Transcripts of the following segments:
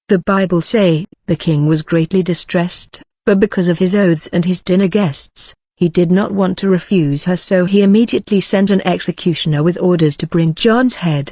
The Bible say, the king was greatly distressed, but because of his oaths and his dinner guests, he did not want to refuse her, so he immediately sent an executioner with orders to bring John's head.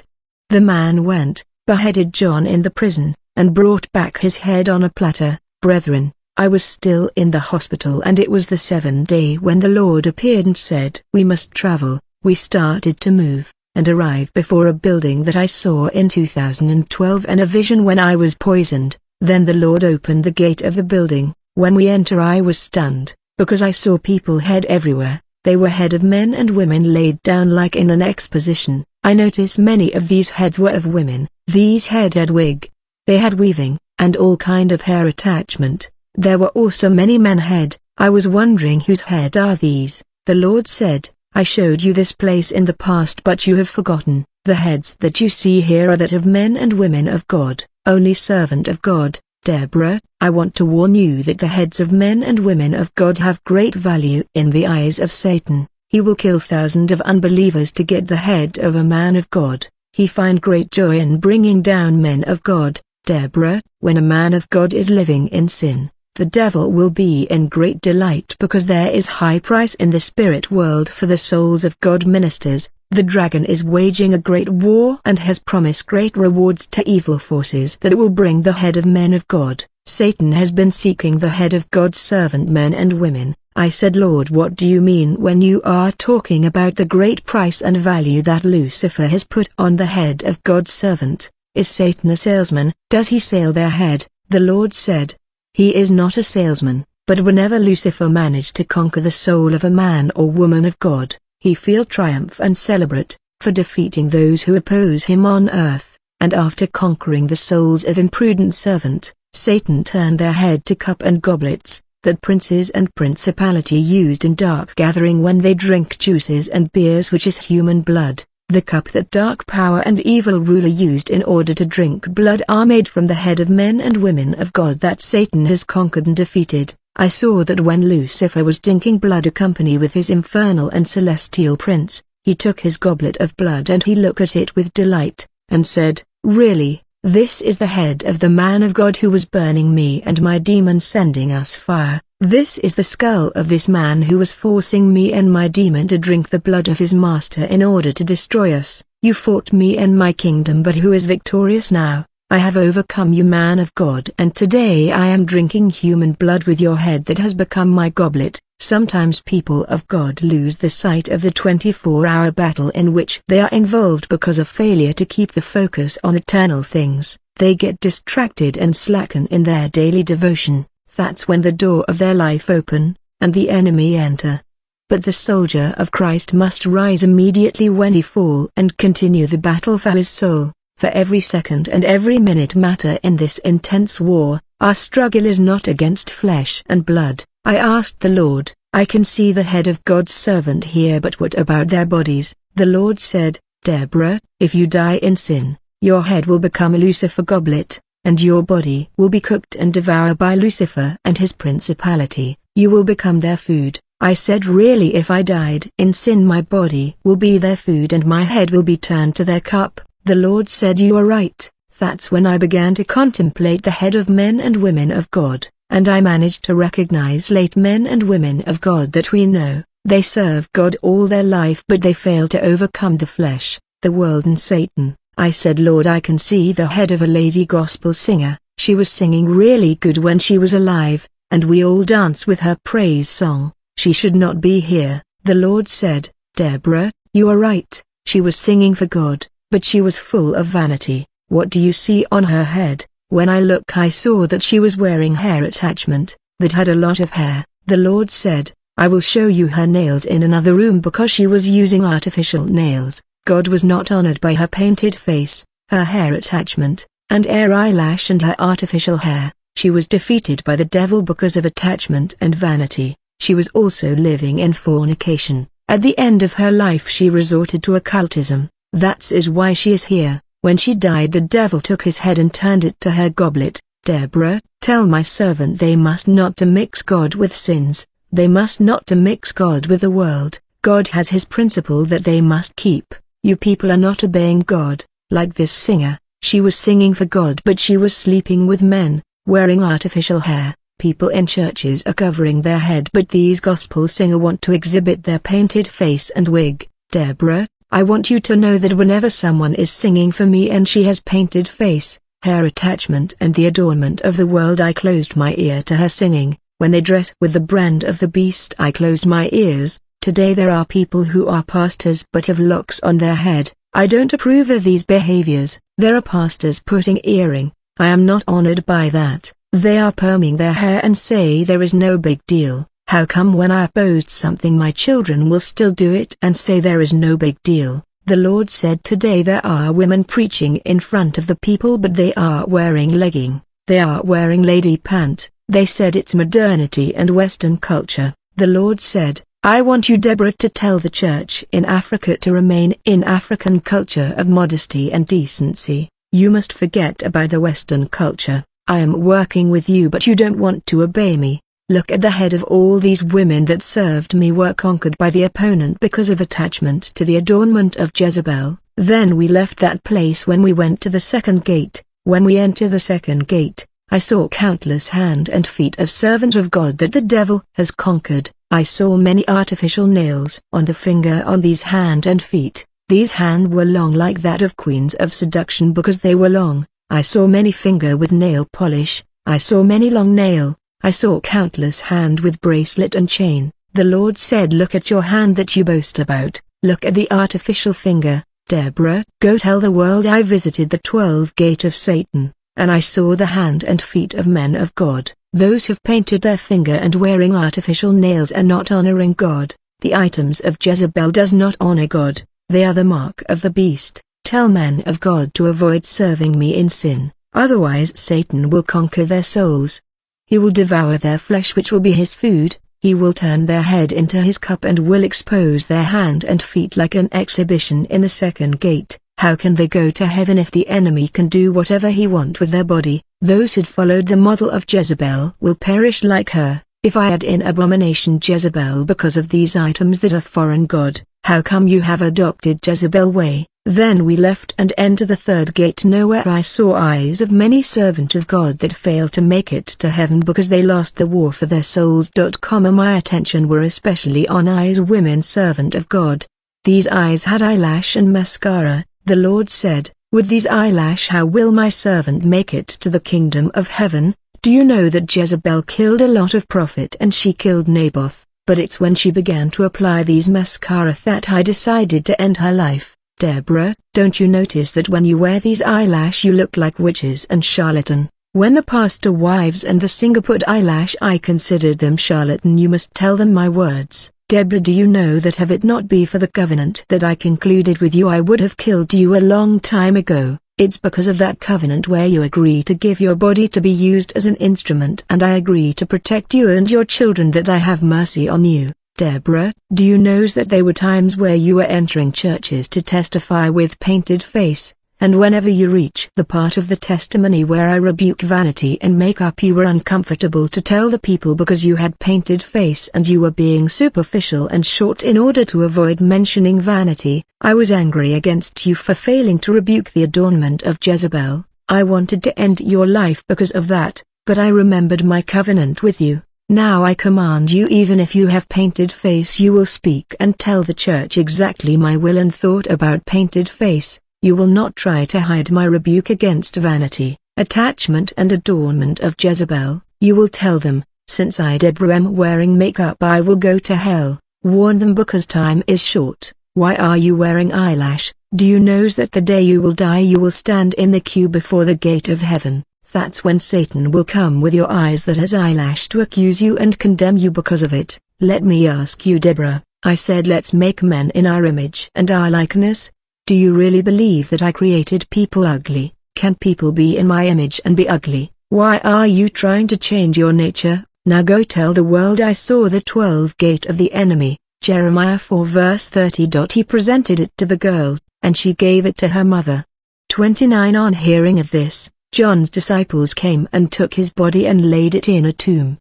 The man went, beheaded John in the prison, and brought back his head on a platter. Brethren, I was still in the hospital, and it was the 7th day when the Lord appeared and said, "We must travel." We started to move, and arrived before a building that I saw in 2012 and a vision when I was poisoned. Then the Lord opened the gate of the building. When we enter, I was stunned, because I saw people head everywhere. They were head of men and women laid down like in an exposition. I noticed many of these heads were of women. These head had wig. They had weaving, and all kind of hair attachment. There were also many men head. I was wondering whose head are these. The Lord said, I showed you this place in the past, but you have forgotten. The heads that you see here are that of men and women of God, only servant of God. Deborah, I want to warn you that the heads of men and women of God have great value in the eyes of Satan. He will kill thousands of unbelievers to get the head of a man of God. He find great joy in bringing down men of God. Deborah, when a man of God is living in sin, the devil will be in great delight, because there is high price in the spirit world for the souls of God ministers. The dragon is waging a great war and has promised great rewards to evil forces that will bring the head of men of God. Satan has been seeking the head of God's servant men and women. I said, Lord, what do you mean when you are talking about the great price and value that Lucifer has put on the head of God's servant? Is Satan a salesman? Does he sell their head? The Lord said, he is not a salesman, but whenever Lucifer managed to conquer the soul of a man or woman of God, he feel triumph and celebrate, for defeating those who oppose him on earth, and after conquering the souls of imprudent servant, Satan turned their head to cup and goblets, that princes and principality used in dark gathering when they drink juices and beers, which is human blood. The cup that dark power and evil ruler used in order to drink blood are made from the head of men and women of God that Satan has conquered and defeated. I saw that when Lucifer was drinking blood accompanied with his infernal and celestial prince, he took his goblet of blood and he looked at it with delight, and said, really, this is the head of the man of God who was burning me and my demon, sending us fire. This is the skull of this man who was forcing me and my demon to drink the blood of his master in order to destroy us. You fought me and my kingdom, but who is victorious now? I have overcome you, man of God, and today I am drinking human blood with your head that has become my goblet. Sometimes people of God lose the sight of the 24-hour battle in which they are involved because of failure to keep the focus on eternal things. They get distracted and slacken in their daily devotion. That's when the door of their life open, and the enemy enter. But the soldier of Christ must rise immediately when he fall and continue the battle for his soul. For every second and every minute matter in this intense war. Our struggle is not against flesh and blood. I asked the Lord, I can see the head of God's servant here, but what about their bodies? The Lord said, Deborah, if you die in sin, your head will become a Lucifer goblet, and your body will be cooked and devoured by Lucifer and his principality. You will become their food. I said, really, if I died in sin, my body will be their food and my head will be turned to their cup. The Lord said, you are right. That's when I began to contemplate the head of men and women of God, and I managed to recognize late men and women of God that we know. They serve God all their life, but they fail to overcome the flesh, the world and Satan. I said, Lord, I can see the head of a lady gospel singer. She was singing really good when she was alive, and we all dance with her praise song. She should not be here. The Lord said, Deborah, you are right. She was singing for God, but she was full of vanity. What do you see on her head? When I looked, I saw that she was wearing hair attachment, that had a lot of hair. The Lord said, I will show you her nails in another room, because she was using artificial nails. God was not honored by her painted face, her hair attachment, and hair eyelash and her artificial hair. She was defeated by the devil because of attachment and vanity. She was also living in fornication. At the end of her life she resorted to occultism. That is why she is here. When she died, the devil took his head and turned it to her goblet. Deborah, tell my servant they must not to mix God with sins. They must not to mix God with the world. God has his principle that they must keep. You people are not obeying God, like this singer. She was singing for God, but she was sleeping with men, wearing artificial hair. People in churches are covering their head, but these gospel singers want to exhibit their painted face and wig. Deborah, I want you to know that whenever someone is singing for me and she has painted face, hair attachment and the adornment of the world, I closed my ear to her singing. When they dress with the brand of the beast, I closed my ears. Today there are people who are pastors but have locks on their head. I don't approve of these behaviors. There are pastors putting earring. I am not honored by that. They are perming their hair and say there is no big deal. How come when I post something my children will still do it and say there is no big deal? The Lord said today there are women preaching in front of the people, but they are wearing legging. They are wearing lady pant. They said it's modernity and Western culture. The Lord said, I want you, Deborah, to tell the church in Africa to remain in African culture of modesty and decency. You must forget about the Western culture. I am working with you, but you don't want to obey me. Look at the head of all these women that served me were conquered by the opponent because of attachment to the adornment of Jezebel. Then we left that place when we went to the second gate. When we enter the second gate, I saw countless hand and feet of servant of God that the devil has conquered. I saw many artificial nails on the finger on these hand and feet. These hands were long like that of queens of seduction because they were long. I saw many finger with nail polish. I saw many long nail. I saw countless hand with bracelet and chain. The Lord said, look at your hand that you boast about. Look at the artificial finger. Deborah, go tell the world I visited the 12 gate of Satan, and I saw the hand and feet of men of God. Those who've painted their finger and wearing artificial nails are not honoring God. The items of Jezebel does not honor God. They are the mark of the beast. Tell men of God to avoid serving me in sin, otherwise Satan will conquer their souls. He will devour their flesh, which will be his food. He will turn their head into his cup and will expose their hand and feet like an exhibition in the second gate. How can they go to heaven if the enemy can do whatever he wants with their body? Those who followed the model of Jezebel will perish like her. If I add in abomination Jezebel because of these items that are foreign God, how come you have adopted Jezebel way? Then we left and entered the third gate. Nowhere I saw eyes of many servant of God that failed to make it to heaven because they lost the war for their souls. My attention were especially on eyes of women servant of God. These eyes had eyelash and mascara. The Lord said, with these eyelash how will my servant make it to the kingdom of heaven? Do you know that Jezebel killed a lot of prophet and she killed Naboth? But it's when she began to apply these mascara that I decided to end her life. Deborah, don't you notice that when you wear these eyelash you look like witches and charlatan? When the pastor wives and the singer put eyelash I considered them charlatan. You must tell them my words. Deborah, do you know that if it not be for the covenant that I concluded with you I would have killed you a long time ago? It's because of that covenant where you agree to give your body to be used as an instrument and I agree to protect you and your children that I have mercy on you. Deborah, do you know that there were times where you were entering churches to testify with painted face, and whenever you reach the part of the testimony where I rebuke vanity and makeup you were uncomfortable to tell the people because you had painted face and you were being superficial and short in order to avoid mentioning vanity? I was angry against you for failing to rebuke the adornment of Jezebel. I wanted to end your life because of that, but I remembered my covenant with you. Now I command you, even if you have painted face, you will speak and tell the church exactly my will and thought about painted face. You will not try to hide my rebuke against vanity, attachment and adornment of Jezebel. You will tell them, since I Deborah am wearing makeup I will go to hell. Warn them because time is short. Why are you wearing eyelash? Do you know that the day you will die you will stand in the queue before the gate of heaven? That's when Satan will come with your eyes that has eyelash to accuse you and condemn you because of it. Let me ask you, Deborah, I said let's make men in our image and our likeness. Do you really believe that I created people ugly? Can people be in my image and be ugly? Why are you trying to change your nature? Now go tell the world I saw the 12 gate of the enemy. Jeremiah 4 verse 30. He presented it to the girl, and she gave it to her mother. 29. On hearing of this, John's disciples came and took his body and laid it in a tomb.